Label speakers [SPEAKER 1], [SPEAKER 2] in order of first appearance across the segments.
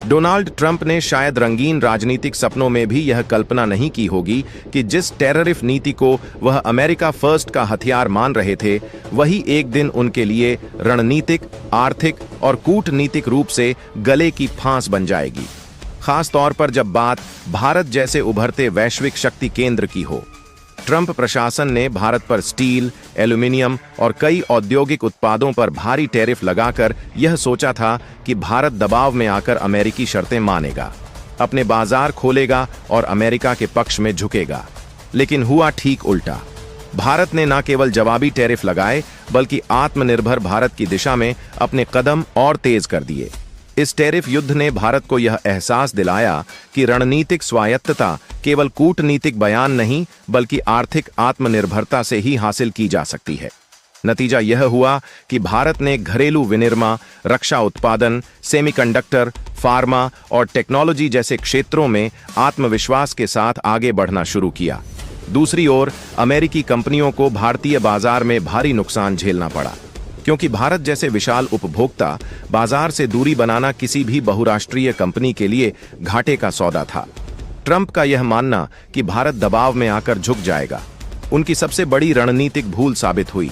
[SPEAKER 1] Donald Trump ने शायद रंगीन राजनीतिक सपनों में भी यह कल्पना नहीं की होगी कि जिस टेररिफ नीति को वह अमेरिका फर्स्ट का हथियार मान रहे थे, वही एक दिन उनके लिए रणनीतिक, आर्थिक और कूटनीतिक रूप से गले की फांस बन जाएगी। खास तौर पर जब बात भारत जैसे उभरते वैश्विक शक्ति केंद्र की हो। ट्रंप प्रशासन ने भारत पर स्टील, एल्यूमिनियम और कई औद्योगिक उत्पादों पर भारी टैरिफ लगाकर यह सोचा था कि भारत दबाव में आकर अमेरिकी शर्तें मानेगा, अपने बाजार खोलेगा और अमेरिका के पक्ष में झुकेगा। लेकिन हुआ ठीक उल्टा। भारत ने न केवल जवाबी टैरिफ लगाए, बल्कि आत्मनिर्भर भारत की दिशा में अपने कदम और तेज कर दिए। इस टैरिफ युद्ध ने भारत को यह एहसास दिलाया कि रणनीतिक स्वायत्तता केवल कूटनीतिक बयान नहीं, बल्कि आर्थिक आत्मनिर्भरता से ही हासिल की जा सकती है। नतीजा यह हुआ कि भारत ने घरेलू विनिर्माण, रक्षा उत्पादन, सेमीकंडक्टर, फार्मा और टेक्नोलॉजी जैसे क्षेत्रों में आत्मविश्वास के साथ आगे बढ़ना शुरू किया। दूसरी ओर अमेरिकी कंपनियों को भारतीय बाजार में भारी नुकसान झेलना पड़ा, क्योंकि भारत जैसे विशाल उपभोक्ता बाजार से दूरी बनाना किसी भी बहुराष्ट्रीय कंपनी के लिए घाटे का सौदा था। ट्रंप का यह मानना कि भारत दबाव में आकर झुक जाएगा, उनकी सबसे बड़ी रणनीतिक भूल साबित हुई।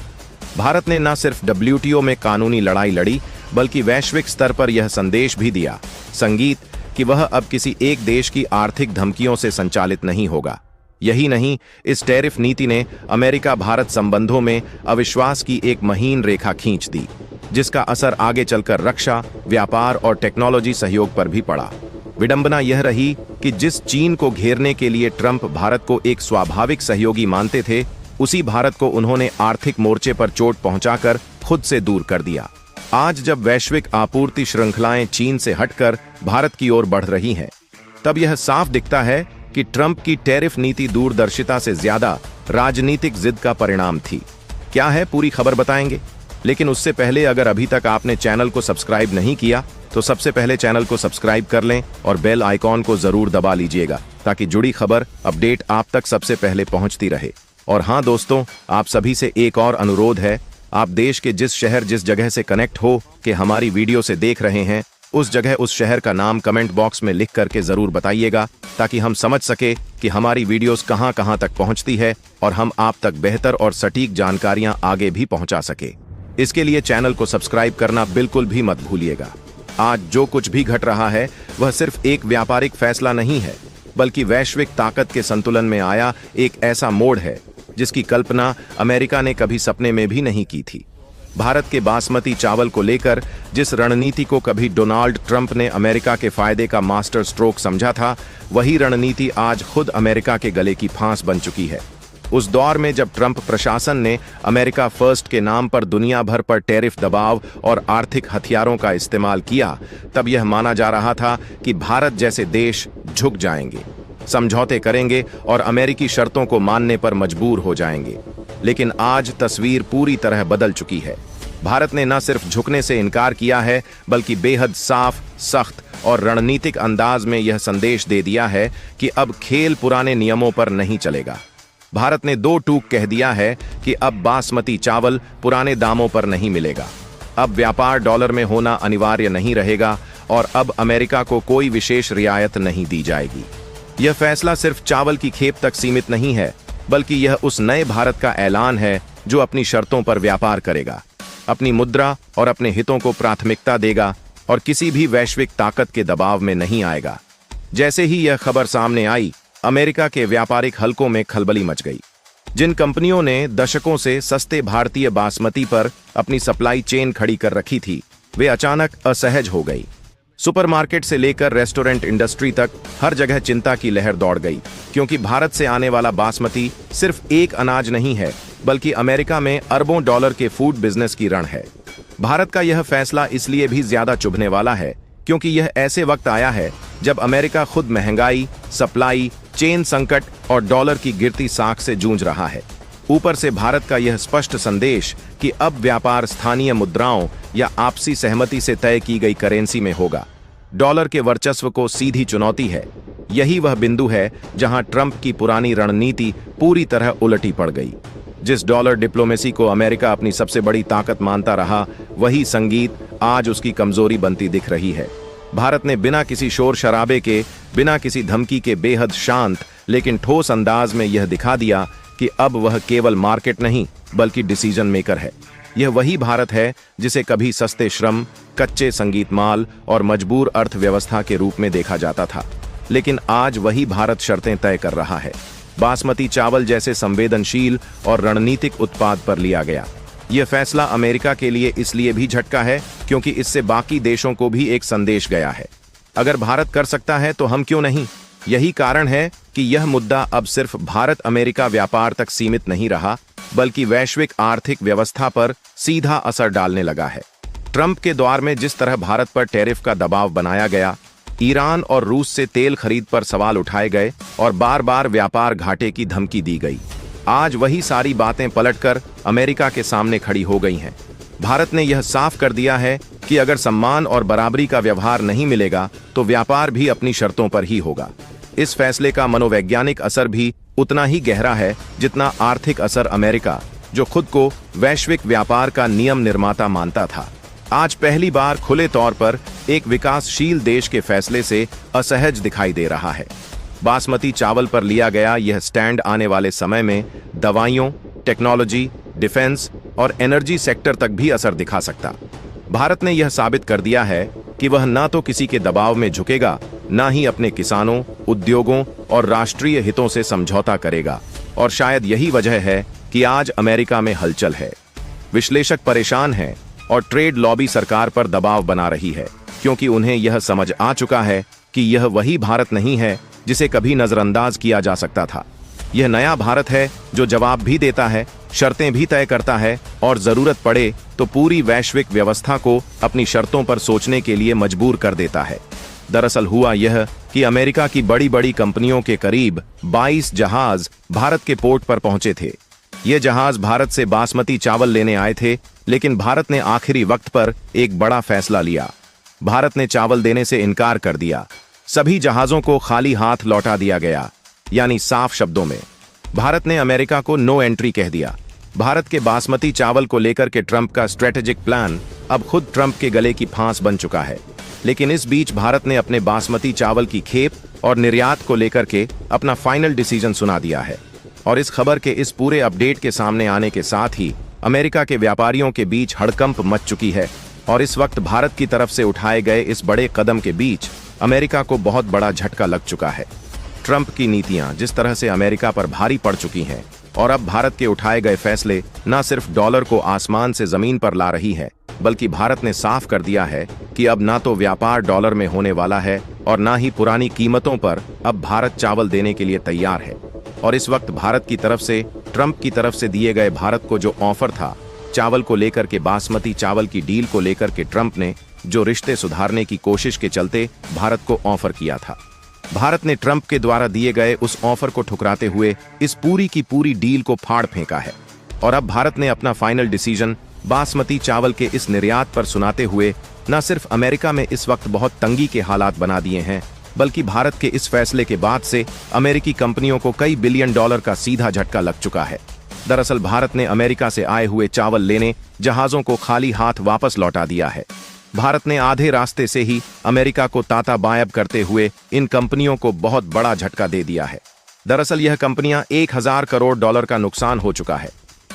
[SPEAKER 1] भारत ने न सिर्फ WTO में कानूनी लड़ाई लड़ी, बल्कि वैश्विक स्तर पर यह संदेश भी दिया संगीत कि वह अब किसी एक देश की आर्थिक धमकियों से संचालित नहीं होगा। यही नहीं, इस टैरिफ नीति ने अमेरिका भारत संबंधों में अविश्वास की एक महीन रेखा खींच दी, जिसका असर आगे चलकर रक्षा, व्यापार और टेक्नोलॉजी सहयोग पर भी पड़ा। विडंबना यह रही कि जिस चीन को घेरने के लिए ट्रंप भारत को एक स्वाभाविक सहयोगी मानते थे, उसी भारत को उन्होंने आर्थिक मोर्चे पर चोट पहुंचाकर खुद से दूर कर दिया। आज जब वैश्विक आपूर्ति श्रृंखलाएं चीन से हटकर भारत की ओर बढ़ रही हैं, तब यह साफ दिखता है कि ट्रंप की टैरिफ नीति दूरदर्शिता से ज्यादा राजनीतिक जिद का परिणाम थी। क्या है पूरी खबर बताएंगे, लेकिन उससे पहले अगर अभी तक आपने चैनल को सब्सक्राइब नहीं किया तो सबसे पहले चैनल को सब्सक्राइब कर लें और बेल आइकॉन को जरूर दबा लीजिएगा, ताकि जुड़ी खबर अपडेट आप तक सबसे पहले पहुंचती रहे। और हाँ दोस्तों, आप सभी से एक और अनुरोध है, आप देश के जिस शहर जिस जगह से कनेक्ट हो के हमारी वीडियो से देख रहे हैं, उस जगह उस शहर का नाम कमेंट बॉक्स में लिख करके जरूर बताइएगा, ताकि हम समझ सके कि हमारी वीडियोस कहां कहां तक पहुंचती है और हम आप तक बेहतर और सटीक जानकारियां आगे भी पहुंचा सके। इसके लिए चैनल को सब्सक्राइब करना बिल्कुल भी मत भूलिएगा। आज जो कुछ भी घट रहा है वह सिर्फ एक व्यापारिक फैसला नहीं है, बल्कि वैश्विक ताकत के संतुलन में आया एक ऐसा मोड़ है जिसकी कल्पना अमेरिका ने कभी सपने में भी नहीं की थी। भारत के बासमती चावल को लेकर जिस रणनीति को कभी डोनाल्ड ट्रंप ने अमेरिका के फायदे का मास्टर स्ट्रोक समझा था, वही रणनीति आज खुद अमेरिका के गले की फांस बन चुकी है। उस दौर में जब ट्रंप प्रशासन ने अमेरिका फर्स्ट के नाम पर दुनिया भर पर टैरिफ दबाव और आर्थिक हथियारों का इस्तेमाल किया, तब यह माना जा रहा था कि भारत जैसे देश झुक जाएंगे, समझौते करेंगे और अमेरिकी शर्तों को मानने पर मजबूर हो जाएंगे। लेकिन आज तस्वीर पूरी तरह बदल चुकी है। भारत ने न सिर्फ झुकने से इनकार किया है, बल्कि बेहद साफ, सख्त और रणनीतिक अंदाज में यह संदेश दे दिया है कि अब खेल पुराने नियमों पर नहीं चलेगा। भारत ने दो टूक कह दिया है कि अब बासमती चावल पुराने दामों पर नहीं मिलेगा, अब व्यापार डॉलर में होना अनिवार्य नहीं रहेगा और अब अमेरिका को कोई विशेष रियायत नहीं दी जाएगी। यह फैसला सिर्फ चावल की खेप तक सीमित नहीं है, बल्कि यह उस नए भारत का ऐलान है जो अपनी शर्तों पर व्यापार करेगा, अपनी मुद्रा और अपने हितों को प्राथमिकता देगा और किसी भी वैश्विक ताकत के दबाव में नहीं आएगा। जैसे ही यह खबर सामने आई, अमेरिका के व्यापारिक हलकों में खलबली मच गई। जिन कंपनियों ने दशकों से सस्ते भारतीय बासमती पर अपनी सप्लाई चेन खड़ी कर रखी थी, वे अचानक असहज हो गई। सुपरमार्केट से लेकर रेस्टोरेंट इंडस्ट्री तक हर जगह चिंता की लहर दौड़ गई, क्योंकि भारत से आने वाला बासमती सिर्फ एक अनाज नहीं है, बल्कि अमेरिका में अरबों डॉलर के फूड बिजनेस की रण है। भारत का यह फैसला इसलिए भी ज्यादा चुभने वाला है, क्योंकि यह ऐसे वक्त आया है जब अमेरिका खुद महंगाई, सप्लाई चेन संकट और डॉलर की गिरती साख से जूझ रहा है। ऊपर से भारत का यह स्पष्ट संदेश कि अब व्यापार स्थानीय मुद्राओं या आपसी सहमति से तय की गई करेंसी में होगा, डॉलर के वर्चस्व को सीधी चुनौती है। यही वह बिंदु है जहां ट्रंप की पुरानी रणनीति पूरी तरह उलटी पड़ गई। जिस डॉलर डिप्लोमेसी को अमेरिका अपनी सबसे बड़ी ताकत मानता रहा, वही संगीत आज उसकी कमजोरी बनती दिख रही है। भारत ने बिना किसी शोर शराबे के, बिना किसी धमकी के बेहद शांत लेकिन ठोस अंदाज में यह दिखा दिया कि अब वह केवल मार्केट नहीं बल्कि डिसीजन मेकर है। यह वही भारत है जिसे कभी सस्ते श्रम, कच्चे संगीत माल और मजबूर अर्थव्यवस्था के रूप में देखा जाता था, लेकिन आज वही भारत शर्तें तय कर रहा है। बासमती चावल जैसे संवेदनशील और रणनीतिक उत्पाद पर लिया गया। यह फैसला अमेरिका के लिए इसलिए भी झटका है क्योंकि इससे बाकी देशों को भी एक संदेश गया है, अगर भारत कर सकता है तो हम क्यों नहीं। यही कारण है कि यह मुद्दा अब सिर्फ भारत अमेरिका व्यापार तक सीमित नहीं रहा, बल्कि वैश्विक आर्थिक व्यवस्था पर सीधा असर डालने लगा है। ट्रंप के दौर में जिस तरह भारत पर टैरिफ का दबाव बनाया गया, ईरान और रूस से तेल खरीद पर सवाल उठाए गए और बार बार व्यापार घाटे की धमकी दी गई, आज वही सारी बातें पलटकर अमेरिका के सामने खड़ी हो गई हैं। भारत ने यह साफ कर दिया है कि अगर सम्मान और बराबरी का व्यवहार नहीं मिलेगा तो व्यापार भी अपनी शर्तों पर ही होगा। इस फैसले का मनोवैज्ञानिक असर भी उतना ही गहरा है जितना आर्थिक असर। अमेरिका, जो खुद को वैश्विक व्यापार का नियम निर्माता मानता था, आज पहली बार खुले तौर पर एक विकासशील देश के फैसले से असहज दिखाई दे रहा है। बासमती चावल पर लिया गया यह स्टैंड आने वाले समय में दवाइयों, टेक्नोलॉजी, डिफेंस और एनर्जी सेक्टर तक भी असर दिखा सकता। भारत ने यह साबित कर दिया है कि वह न तो किसी के दबाव में झुकेगा, न ही अपने किसानों, उद्योगों और राष्ट्रीय हितों से समझौता करेगा। और शायद यही वजह है कि आज अमेरिका में हलचल है। विश्लेषक परेशान हैं और ट्रेड लॉबी सरकार पर दबाव बना रही है, क्योंकि उन्हें यह समझ आ चुका है कि यह वही भारत नहीं है जिसे कभी नजरअंदाज किया जा सकता था। यह नया भारत है जो जवाब भी देता है, शर्तें भी तय करता है और जरूरत पड़े तो पूरी वैश्विक व्यवस्था को अपनी शर्तों पर सोचने के लिए मजबूर कर देता है। दरअसल हुआ यह कि अमेरिका की बड़ी बड़ी कंपनियों के करीब 22 जहाज भारत के पोर्ट पर पहुंचे थे। ये जहाज भारत से बासमती चावल लेने आए थे, लेकिन भारत ने आखिरी वक्त पर एक बड़ा फैसला लिया। भारत ने चावल देने से इनकार कर दिया। सभी जहाजों को खाली हाथ लौटा दिया गया। यानी साफ शब्दों में भारत ने अमेरिका को नो एंट्री कह दिया। भारत के बासमती चावल को लेकर के ट्रंप का स्ट्रेटेजिक प्लान अब खुद ट्रंप के गले की फांस बन चुका है। लेकिन इस बीच भारत ने अपने बासमती चावल की खेप और निर्यात को लेकर के अपना फाइनल डिसीजन सुना दिया है। और इस खबर के इस पूरे अपडेट के सामने आने के साथ ही अमेरिका के व्यापारियों के बीच हड़कंप मच चुकी है। और इस वक्त भारत की तरफ से उठाए गए इस बड़े कदम के बीच अमेरिका को बहुत बड़ा झटका लग चुका है। ट्रंप की नीतियां जिस तरह से अमेरिका पर भारी पड़ चुकी हैं और अब भारत के उठाए गए फैसले न सिर्फ डॉलर को आसमान से जमीन पर ला रही है, बल्कि भारत ने साफ कर दिया है कि अब ना तो व्यापार डॉलर में होने वाला है और ना ही पुरानी कीमतों पर अब भारत चावल देने के लिए तैयार है। और इस वक्त भारत की तरफ से, ट्रंप की तरफ से दिए गए भारत को जो ऑफर था चावल को लेकर के, बासमती चावल की डील को लेकर के ट्रंप ने जो रिश्ते सुधारने की कोशिश के चलते भारत को ऑफर किया था, भारत ने ट्रंप के द्वारा दिए गए उस ऑफर को ठुकराते हुए इस पूरी की पूरी डील को फाड़ फेंका है। और अब भारत ने अपना फाइनल डिसीजन बासमती चावल के इस निर्यात पर सुनाते हुए न सिर्फ अमेरिका में इस वक्त बहुत तंगी के हालात बना दिए हैं, बल्कि भारत के इस फैसले के बाद से अमेरिकी कंपनियों को कई बिलियन डॉलर का सीधा झटका लग चुका है। दरअसल भारत ने अमेरिका से आए हुए चावल लेने जहाजों को खाली हाथ वापस लौटा दिया है। भारत ने आधे रास्ते से ही अमेरिका को ताता बायब करते हुए इन कंपनियों को बहुत बड़ा झटका दे दिया है। दरअसल यह कंपनियां 1000 करोड़ डॉलर का नुकसान हो चुका है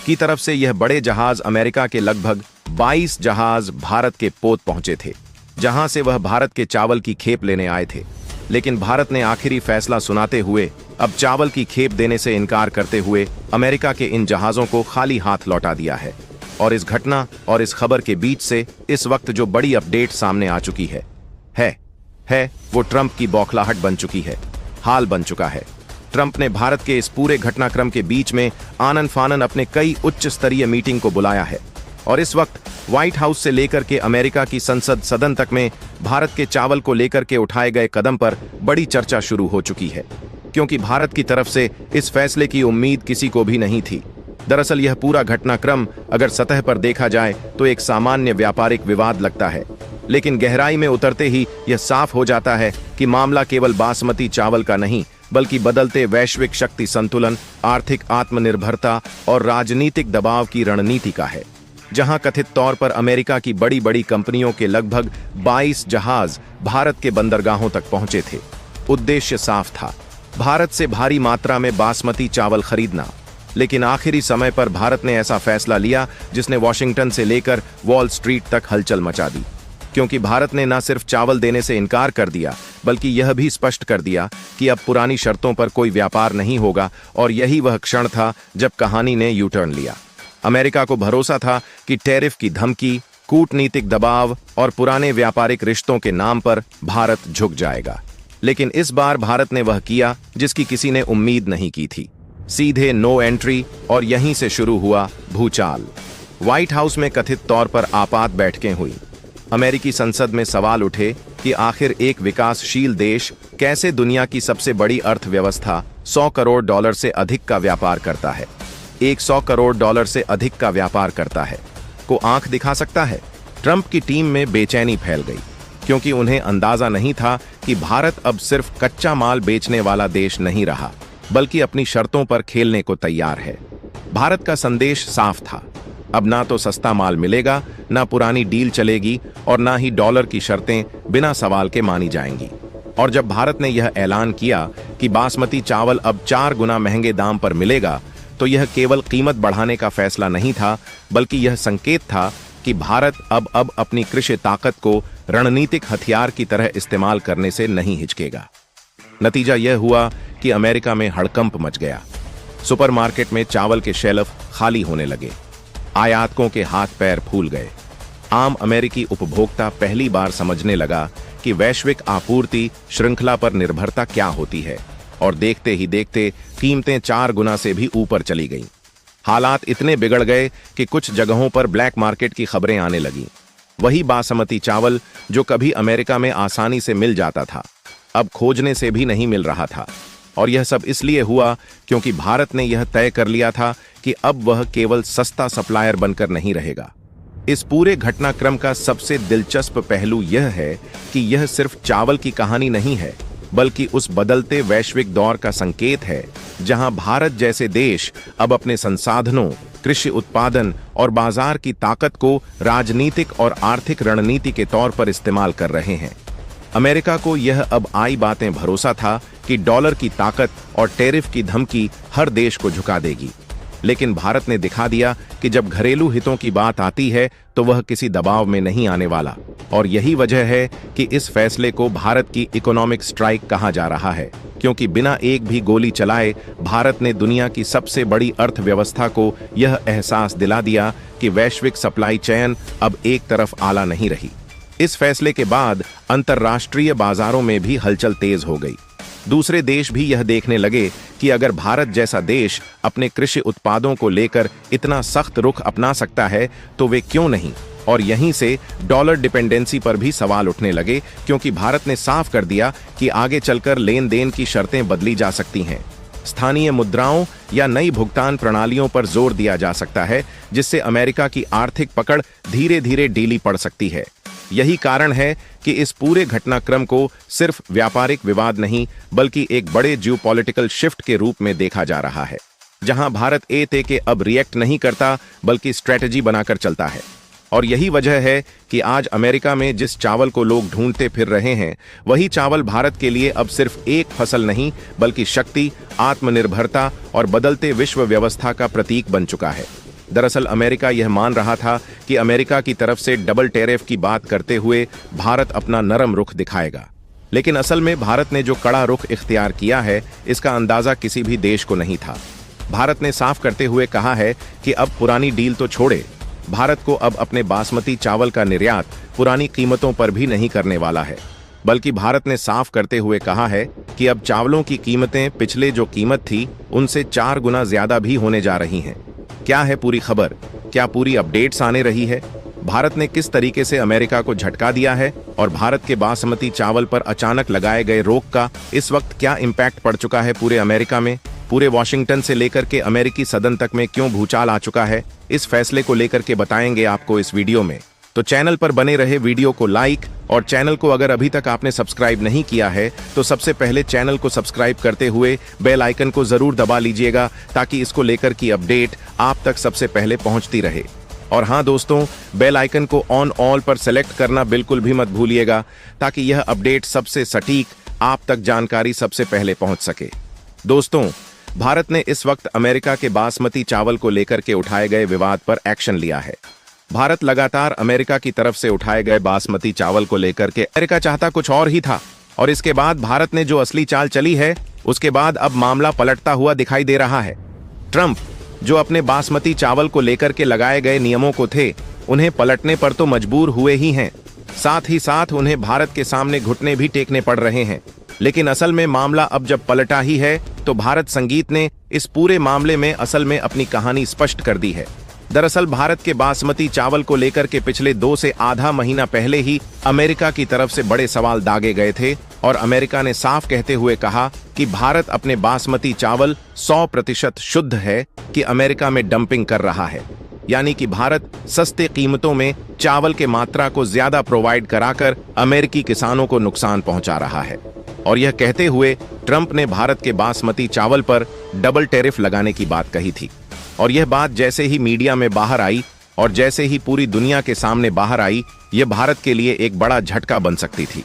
[SPEAKER 1] की तरफ से यह बड़े जहाज अमेरिका के लगभग 22 जहाज भारत के पोत पहुंचे थे, जहां से वह भारत के चावल की खेप लेने आए थे। लेकिन भारत ने आखिरी फैसला सुनाते हुए अब चावल की खेप देने से इनकार करते हुए अमेरिका के इन जहाजों को खाली हाथ लौटा दिया है। और इस घटना और इस खबर के बीच से इस वक्त जो बड़ी अपडेट सामने आ चुकी है वो ट्रंप की बौखलाहट बन चुकी है, हाल बन चुका है। ट्रंप ने भारत के इस पूरे घटनाक्रम के बीच में आनन फानन अपने कई उच्च स्तरीय मीटिंग को बुलाया है। और इस वक्त व्हाइट हाउस से लेकर के अमेरिका की संसद सदन तक में भारत के चावल को लेकर के उठाए गए कदम पर बड़ी चर्चा शुरू हो चुकी है, क्योंकि भारत की तरफ से इस फैसले की उम्मीद किसी को भी नहीं थी। दरअसल यह पूरा घटनाक्रम अगर सतह पर देखा जाए तो एक सामान्य व्यापारिक विवाद लगता है, लेकिन गहराई में उतरते ही यह साफ हो जाता है कि मामला केवल बासमती चावल का नहीं, बल्कि बदलते वैश्विक शक्ति संतुलन, आर्थिक आत्मनिर्भरता और राजनीतिक दबाव की रणनीति का है। जहां कथित तौर पर अमेरिका की बड़ी बड़ी कंपनियों के लगभग 22 जहाज भारत के बंदरगाहों तक पहुंचे थे। उद्देश्य साफ था, भारत से भारी मात्रा में बासमती चावल खरीदना। लेकिन आखिरी समय पर भारत ने ऐसा फैसला लिया जिसने वॉशिंगटन से लेकर वॉल स्ट्रीट तक हलचल मचा दी, क्योंकि भारत ने न सिर्फ चावल देने से इनकार कर दिया बल्कि यह भी स्पष्ट कर दिया कि अब पुरानी शर्तों पर कोई व्यापार नहीं होगा। और यही वह क्षण था जब कहानी ने यू टर्न लिया। अमेरिका को भरोसा था कि टैरिफ की धमकी, कूटनीतिक दबाव और पुराने व्यापारिक रिश्तों के नाम पर भारत झुक जाएगा। लेकिन इस बार भारत ने वह किया जिसकी किसी ने उम्मीद नहीं की थी। सीधे नो एंट्री, और यहीं से शुरू हुआ भूचाल। व्हाइट हाउस में कथित तौर पर आपात बैठकें हुई। अमेरिकी संसद में सवाल उठे कि आखिर एक विकासशील देश कैसे दुनिया की सबसे बड़ी अर्थव्यवस्था $100 करोड़ से अधिक का व्यापार करता है, $100 करोड़ से अधिक का व्यापार करता है, को आंख दिखा सकता है। ट्रंप की टीम में बेचैनी फैल गई, क्योंकि उन्हें अंदाजा नहीं था कि भारत अब सिर्फ कच्चा माल बेचने वाला देश नहीं रहा, बल्कि अपनी शर्तों पर खेलने को तैयार है। भारत का संदेश साफ था, अब ना तो सस्ता माल मिलेगा, ना पुरानी डील चलेगी, और ना ही डॉलर की शर्तें बिना सवाल के मानी जाएंगी। और जब भारत ने यह ऐलान किया कि बासमती चावल अब 4 गुना महंगे दाम पर मिलेगा, तो यह केवल कीमत बढ़ाने का फैसला नहीं था, बल्कि यह संकेत था कि भारत अब अपनी कृषि ताकत को रणनीतिक हथियार की तरह इस्तेमाल करने से नहीं हिचकेगा। नतीजा यह हुआ कि अमेरिका में हड़कंप मच गया। सुपरमार्केट में चावल के शेल्फ खाली होने लगे, आयातकों के हाथ पैर फूल गए। आम अमेरिकी उपभोक्ता पहली बार समझने लगा कि वैश्विक आपूर्ति श्रृंखला पर निर्भरता क्या होती है, और देखते ही देखते कीमतें 4 गुना से भी ऊपर चली गईं। हालात इतने बिगड़ गए कि कुछ जगहों पर ब्लैक मार्केट की खबरें आने लगीं। वही बासमती चावल जो कभी अमेरिका में आसानी से मिल जाता था, अब खोजने से भी नहीं मिल रहा था। और यह सब इसलिए हुआ क्योंकि भारत ने यह तय कर लिया था कि अब वह केवल सस्ता सप्लायर बनकर नहीं रहेगा। इस पूरे घटनाक्रम का सबसे दिलचस्प पहलू यह है कि यह सिर्फ चावल की कहानी नहीं है, बल्कि उस बदलते वैश्विक दौर का संकेत है जहां भारत जैसे देश अब अपने संसाधनों, कृषि उत्पादन और बाजार की ताकत को राजनीतिक और आर्थिक रणनीति के तौर पर इस्तेमाल कर रहे हैं। अमेरिका को यह अब आई बातें भरोसा था कि डॉलर की ताकत और टैरिफ की धमकी हर देश को झुका देगी। लेकिन भारत ने दिखा दिया कि जब घरेलू हितों की बात आती है तो वह किसी दबाव में नहीं आने वाला। और यही वजह है कि इस फैसले को भारत की इकोनॉमिक स्ट्राइक कहा जा रहा है, क्योंकि बिना एक भी गोली चलाए भारत ने दुनिया की सबसे बड़ी अर्थव्यवस्था को यह एहसास दिला दिया कि वैश्विक सप्लाई चेन अब एक तरफ आला नहीं रही। इस फैसले के बाद अंतर्राष्ट्रीय बाजारों में भी हलचल तेज हो गई। दूसरे देश भी यह देखने लगे कि अगर भारत जैसा देश अपने कृषि उत्पादों को लेकर इतना सख्त रुख अपना सकता है तो वे क्यों नहीं। और यहीं से डॉलर डिपेंडेंसी पर भी सवाल उठने लगे, क्योंकि भारत ने साफ कर दिया कि आगे चलकर लेन देन की शर्तें बदली जा सकती हैं। स्थानीय मुद्राओं या नई भुगतान प्रणालियों पर जोर दिया जा सकता है, जिससे अमेरिका की आर्थिक पकड़ धीरे धीरे ढीली पड़ सकती है। यही कारण है कि इस पूरे घटनाक्रम को सिर्फ व्यापारिक विवाद नहीं, बल्कि एक बड़े जियोपॉलिटिकल शिफ्ट के रूप में देखा जा रहा है, जहां भारत ए के अब रिएक्ट नहीं करता बल्कि स्ट्रेटजी बनाकर चलता है। और यही वजह है कि आज अमेरिका में जिस चावल को लोग ढूंढते फिर रहे हैं, वही चावल भारत के लिए अब सिर्फ एक फसल नहीं, बल्कि शक्ति, आत्मनिर्भरता और बदलते विश्व व्यवस्था का प्रतीक बन चुका है। दरअसल अमेरिका यह मान रहा था कि अमेरिका की तरफ से डबल टैरिफ की बात करते हुए भारत अपना नरम रुख दिखाएगा, लेकिन असल में भारत ने जो कड़ा रुख इख्तियार किया है, इसका अंदाजा किसी भी देश को नहीं था। भारत ने साफ करते हुए कहा है कि अब पुरानी डील तो छोड़े, भारत को अब अपने बासमती चावल का निर्यात पुरानी कीमतों पर भी नहीं करने वाला है, बल्कि भारत ने साफ करते हुए कहा है कि अब चावलों की कीमतें पिछले जो कीमत थी उनसे 4 गुना ज्यादा भी होने जा रही हैं। क्या है पूरी खबर? क्या पूरी अपडेट्स आने रही है? भारत ने किस तरीके से अमेरिका को झटका दिया है और भारत के बासमती चावल पर अचानक लगाए गए रोक का इस वक्त क्या इम्पैक्ट पड़ चुका है पूरे अमेरिका में? पूरे वॉशिंगटन से लेकर के अमेरिकी सदन तक में क्यों भूचाल आ चुका है? इस फैसले को लेकर के बताएंगे आपको इस वीडियो में। तो चैनल पर बने रहे, वीडियो को लाइक, और चैनल को अगर अभी तक आपने सब्सक्राइब नहीं किया है तो सबसे पहले चैनल को सब्सक्राइब करते हुए बेल आइकन को जरूर दबा लीजिएगा, ताकि इसको लेकर की अपडेट आप तक सबसे पहले पहुंचती रहे। और हाँ दोस्तों, बेल आइकन को ऑन ऑल पर सेलेक्ट करना बिल्कुल भी मत भूलिएगा, ताकि यह अपडेट सबसे सटीक आप तक जानकारी सबसे पहले पहुंच सके। दोस्तों, भारत ने इस वक्त अमेरिका के बासमती चावल को लेकर के उठाए गए विवाद पर एक्शन लिया है। भारत लगातार अमेरिका की तरफ से उठाए गए बासमती चावल को लेकर के, अमेरिका चाहता कुछ और ही था, और इसके बाद भारत ने जो असली चाल चली है, उसके बाद अब मामला पलटता हुआ दिखाई दे रहा है। ट्रंप, जो अपने बासमती चावल को लेकर के लगाए गए नियमों को थे, उन्हें पलटने पर तो मजबूर हुए ही हैं, साथ ही साथ उन्हें भारत के सामने घुटने भी टेकने पड़ रहे हैं। लेकिन असल में मामला अब जब पलटा ही है, तो भारत संगीत ने इस पूरे मामले में असल में अपनी कहानी स्पष्ट कर दी है। दरअसल भारत के बासमती चावल को लेकर के पिछले 2 से आधा महीना पहले ही अमेरिका की तरफ से बड़े सवाल दागे गए थे, और अमेरिका ने साफ कहते हुए कहा कि भारत अपने बासमती चावल 100% शुद्ध है कि अमेरिका में डंपिंग कर रहा है, यानी कि भारत सस्ते कीमतों में चावल के मात्रा को ज्यादा प्रोवाइड कराकर अमेरिकी किसानों को नुकसान पहुंचा रहा है। और यह कहते हुए ट्रंप ने भारत के बासमती चावल पर डबल टैरिफ लगाने की बात कही थी। और यह बात जैसे ही मीडिया में बाहर आई और जैसे ही पूरी दुनिया के सामने बाहर आई, यह भारत के लिए एक बड़ा झटका बन सकती थी।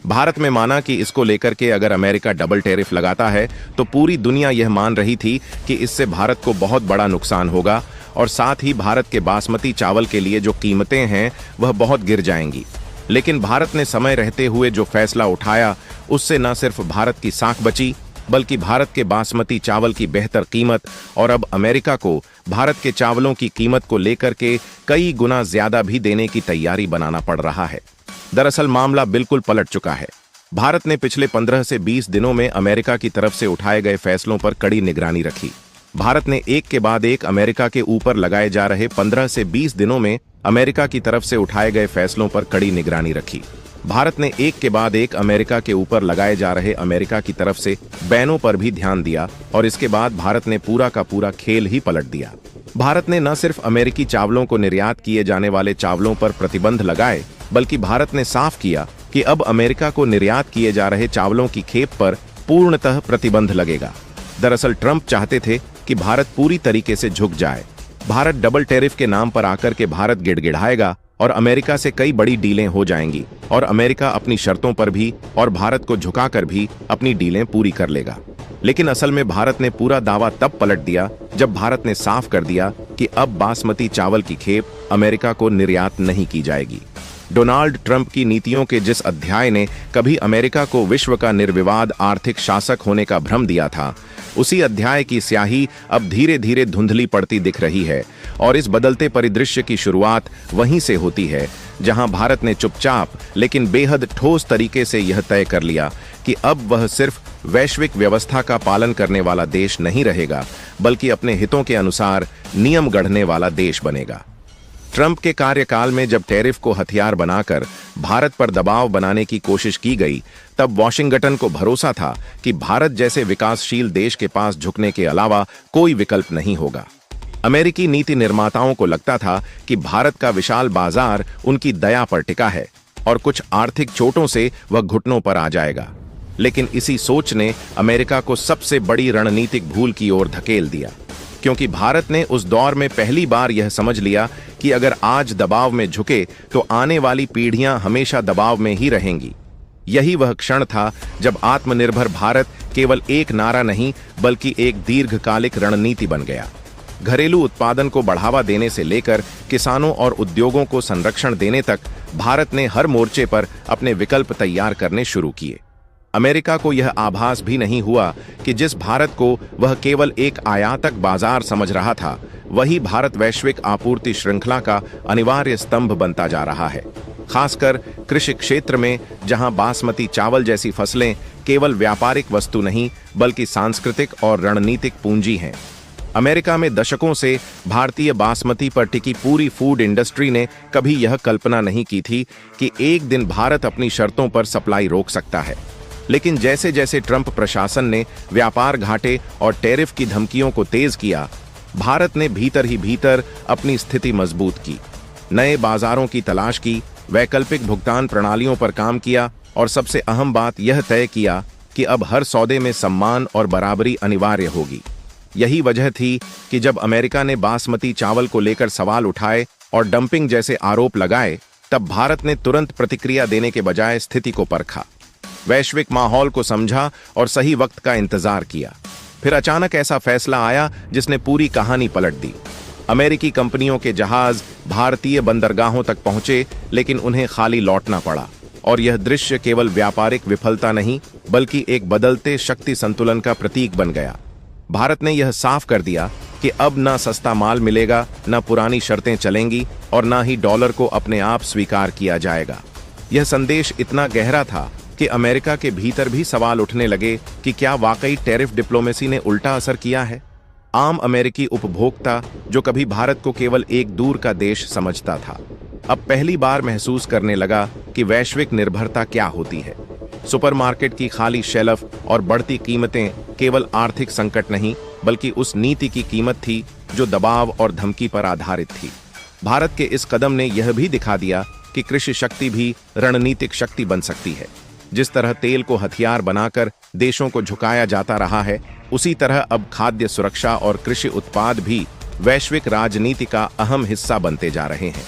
[SPEAKER 1] भारत में माना कि इसको लेकर के अगर अमेरिका डबल टैरिफ लगाता है, तो पूरी दुनिया यह मान रही थी कि इससे भारत को बहुत बड़ा नुकसान होगा, और साथ ही भारत के बासमती चावल के लिए जो कीमतें हैं वह बहुत गिर जाएंगी। लेकिन भारत ने समय रहते हुए जो फैसला उठाया, उससे न सिर्फ भारत की साख बची, बल्कि भारत के बासमती चावल की बेहतर कीमत, और अब अमेरिका को भारत के चावलों की कीमत को लेकर के कई गुना ज्यादा भी देने की तैयारी बनाना पड़ रहा है। दरअसल मामला बिल्कुल पलट चुका है। भारत ने पिछले 15 से 20 दिनों में अमेरिका की तरफ से उठाए गए फैसलों पर कड़ी निगरानी रखी। भारत ने एक के बाद एक अमेरिका के ऊपर लगाए जा रहे 15 से 20 दिनों में अमेरिका की तरफ से उठाए गए फैसलों पर कड़ी निगरानी रखी। भारत ने एक के बाद एक अमेरिका के ऊपर लगाए जा रहे अमेरिका की तरफ से बैनों पर भी ध्यान दिया, और इसके बाद भारत ने पूरा का पूरा खेल ही पलट दिया। भारत ने न सिर्फ अमेरिकी चावलों को निर्यात किए जाने वाले चावलों पर प्रतिबंध लगाए, बल्कि भारत ने साफ किया कि अब अमेरिका को निर्यात किए जा रहे चावलों की खेप पर पूर्णतः प्रतिबंध लगेगा। दरअसल ट्रंप चाहते थे कि भारत पूरी तरीके से झुक जाए। भारत डबल टैरिफ के नाम पर आकर के भारत गिड़गिड़ाएगा और अमेरिका से कई बड़ी डीलें हो जाएंगी, और अमेरिका अपनी शर्तों पर भी और भारत को झुकाकर भी अपनी डीलें पूरी कर लेगा। लेकिन असल में भारत ने पूरा दावा तब पलट दिया जब भारत ने साफ कर दिया कि अब बासमती चावल की खेप अमेरिका को निर्यात नहीं की जाएगी। डोनाल्ड ट्रंप की नीतियों के जिस अध्याय ने कभी अमेरिका को विश्व का निर्विवाद आर्थिक शासक होने का भ्रम दिया था, उसी अध्याय की स्याही अब धीरे धीरे धुंधली पड़ती दिख रही है, और इस बदलते परिदृश्य की शुरुआत वहीं से होती है जहां भारत ने चुपचाप लेकिन बेहद ठोस तरीके से यह तय कर लिया कि अब वह सिर्फ वैश्विक व्यवस्था का पालन करने वाला देश नहीं रहेगा, बल्कि अपने हितों के अनुसार नियम गढ़ने वाला देश बनेगा। ट्रंप के कार्यकाल में जब टैरिफ को हथियार बनाकर भारत पर दबाव बनाने की कोशिश की गई, तब वॉशिंगटन को भरोसा था कि भारत जैसे विकासशील देश के पास झुकने के अलावा कोई विकल्प नहीं होगा। अमेरिकी नीति निर्माताओं को लगता था कि भारत का विशाल बाजार उनकी दया पर टिका है और कुछ आर्थिक चोटों से वह घुटनों पर आ जाएगा। लेकिन इसी सोच ने अमेरिका को सबसे बड़ी रणनीतिक भूल की ओर धकेल दिया, क्योंकि भारत ने उस दौर में पहली बार यह समझ लिया कि अगर आज दबाव में झुके तो आने वाली पीढ़ियां हमेशा दबाव में ही रहेंगी। यही वह क्षण था जब आत्मनिर्भर भारत केवल एक नारा नहीं, बल्कि एक दीर्घकालिक रणनीति बन गया। घरेलू उत्पादन को बढ़ावा देने से लेकर किसानों और उद्योगों को संरक्षण देने तक भारत ने हर मोर्चे पर अपने विकल्प तैयार करने शुरू किए। अमेरिका को यह आभास भी नहीं हुआ कि जिस भारत को वह केवल एक आयातक बाजार समझ रहा था, वही भारत वैश्विक आपूर्ति श्रृंखला का अनिवार्य स्तंभ बनता जा रहा है। खासकर कृषि क्षेत्र में, जहां बासमती चावल जैसी फसलें केवल व्यापारिक वस्तु नहीं, बल्कि सांस्कृतिक और रणनीतिक पूंजी हैं। अमेरिका में दशकों से भारतीय बासमती पर टिकी पूरी फूड इंडस्ट्री ने कभी यह कल्पना नहीं की थी कि एक दिन भारत अपनी शर्तों पर सप्लाई रोक सकता है। लेकिन जैसे जैसे ट्रंप प्रशासन ने व्यापार घाटे और टैरिफ की धमकियों को तेज किया, भारत ने भीतर ही भीतर अपनी स्थिति मजबूत की, नए बाजारों की तलाश की, वैकल्पिक भुगतान प्रणालियों पर काम किया, और सबसे अहम बात यह तय किया कि अब हर सौदे में सम्मान और बराबरी अनिवार्य होगी। यही वजह थी कि जब अमेरिका ने बासमती चावल को लेकर सवाल उठाए, और डंपिंग जैसे आरोप लगाए, तब भारत ने तुरंत प्रतिक्रिया देने के बजाय स्थिति को परखा, वैश्विक माहौल को समझा और सही वक्त का इंतजार किया। फिर अचानक ऐसा फैसला आया जिसने पूरी कहानी पलट दी। अमेरिकी कंपनियों के जहाज भारतीय बंदरगाहों तक पहुंचे, लेकिन उन्हें खाली लौटना पड़ा। और यह दृश्य केवल व्यापारिक विफलता नहीं, बल्कि एक बदलते शक्ति संतुलन का प्रतीक बन गया। भारत ने यह साफ कर दिया कि अब ना सस्ता माल मिलेगा, ना पुरानी शर्तें चलेंगी और ना ही डॉलर को अपने आप स्वीकार किया जाएगा। यह संदेश इतना गहरा था कि अमेरिका के भीतर भी सवाल उठने लगे कि क्या वाकई टैरिफ डिप्लोमेसी ने उल्टा असर किया है। आम अमेरिकी उपभोक्ता, जो कभी भारत को केवल एक दूर का देश समझता था, अब पहली बार महसूस करने लगा कि वैश्विक निर्भरता क्या होती है। सुपरमार्केट की खाली शेल्फ और बढ़ती कीमतें केवल आर्थिक संकट नहीं, बल्कि उस नीति की कीमत थी जो दबाव और धमकी पर आधारित थी। भारत के इस कदम ने यह भी दिखा दिया कि कृषि शक्ति भी रणनीतिक शक्ति बन सकती है। जिस तरह तेल को हथियार बनाकर देशों को झुकाया जाता रहा है, उसी तरह अब खाद्य सुरक्षा और कृषि उत्पाद भी वैश्विक राजनीति का अहम हिस्सा बनते जा रहे हैं।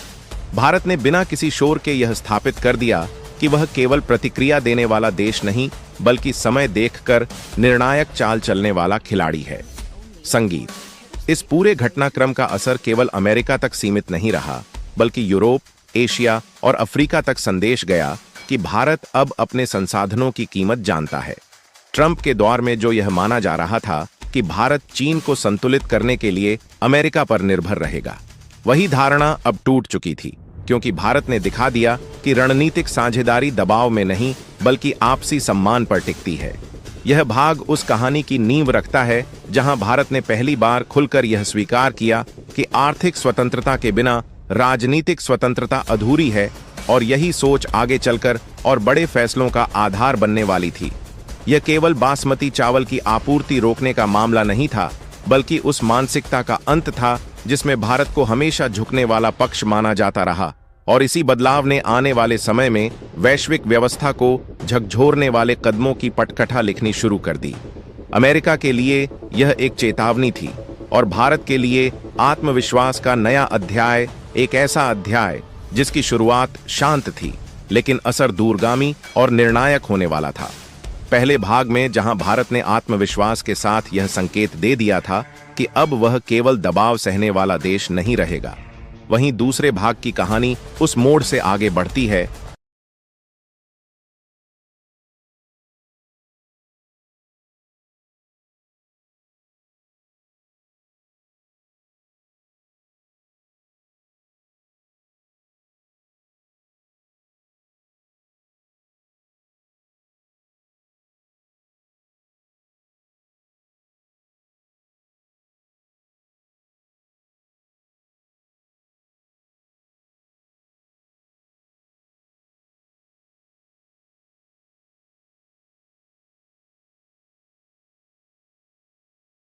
[SPEAKER 1] भारत ने बिना किसी शोर के यह स्थापित कर दिया कि वह केवल प्रतिक्रिया देने वाला देश नहीं, बल्कि समय देखकर निर्णायक चाल चलने वाला खिलाड़ी है। संगीत। इस पूरे घटनाक्रम का असर केवल अमेरिका तक सीमित नहीं रहा, बल्कि यूरोप, एशिया और अफ्रीका तक संदेश गया कि भारत अब अपने संसाधनों की कीमत जानता है। ट्रंप के दौर में जो यह माना जा रहा था कि भारत चीन को संतुलित करने के लिए अमेरिका पर निर्भर रहेगा, वही धारणा अब टूट चुकी थी, क्योंकि भारत ने दिखा दिया कि रणनीतिक साझेदारी दबाव में नहीं, बल्कि आपसी सम्मान पर टिकती है। यह भाग उस कहानी की नींव रखता है जहां भारत ने पहली बार खुलकर यह स्वीकार किया कि आर्थिक स्वतंत्रता के बिना राजनीतिक स्वतंत्रता अधूरी है, और यही सोच आगे चलकर और बड़े फैसलों का आधार बनने वाली थी। यह केवल बासमती चावल की आपूर्ति रोकने का मामला नहीं था, बल्कि उस मानसिकता का अंत था जिसमें भारत को हमेशा झुकने वाला पक्ष माना जाता रहा। और इसी बदलाव ने आने वाले समय में वैश्विक व्यवस्था को झकझोरने वाले कदमों की पटकथा लिखनी शुरू कर दी। अमेरिका के लिए यह एक चेतावनी थी, और भारत के लिए आत्मविश्वास का नया अध्याय, एक ऐसा अध्याय जिसकी शुरुआत शांत थी, लेकिन असर दूरगामी और निर्णायक होने वाला था। पहले भाग में जहां भारत ने आत्मविश्वास के साथ यह संकेत दे दिया था कि अब वह केवल दबाव सहने वाला देश नहीं रहेगा, वहीं दूसरे भाग की कहानी उस मोड़ से आगे बढ़ती है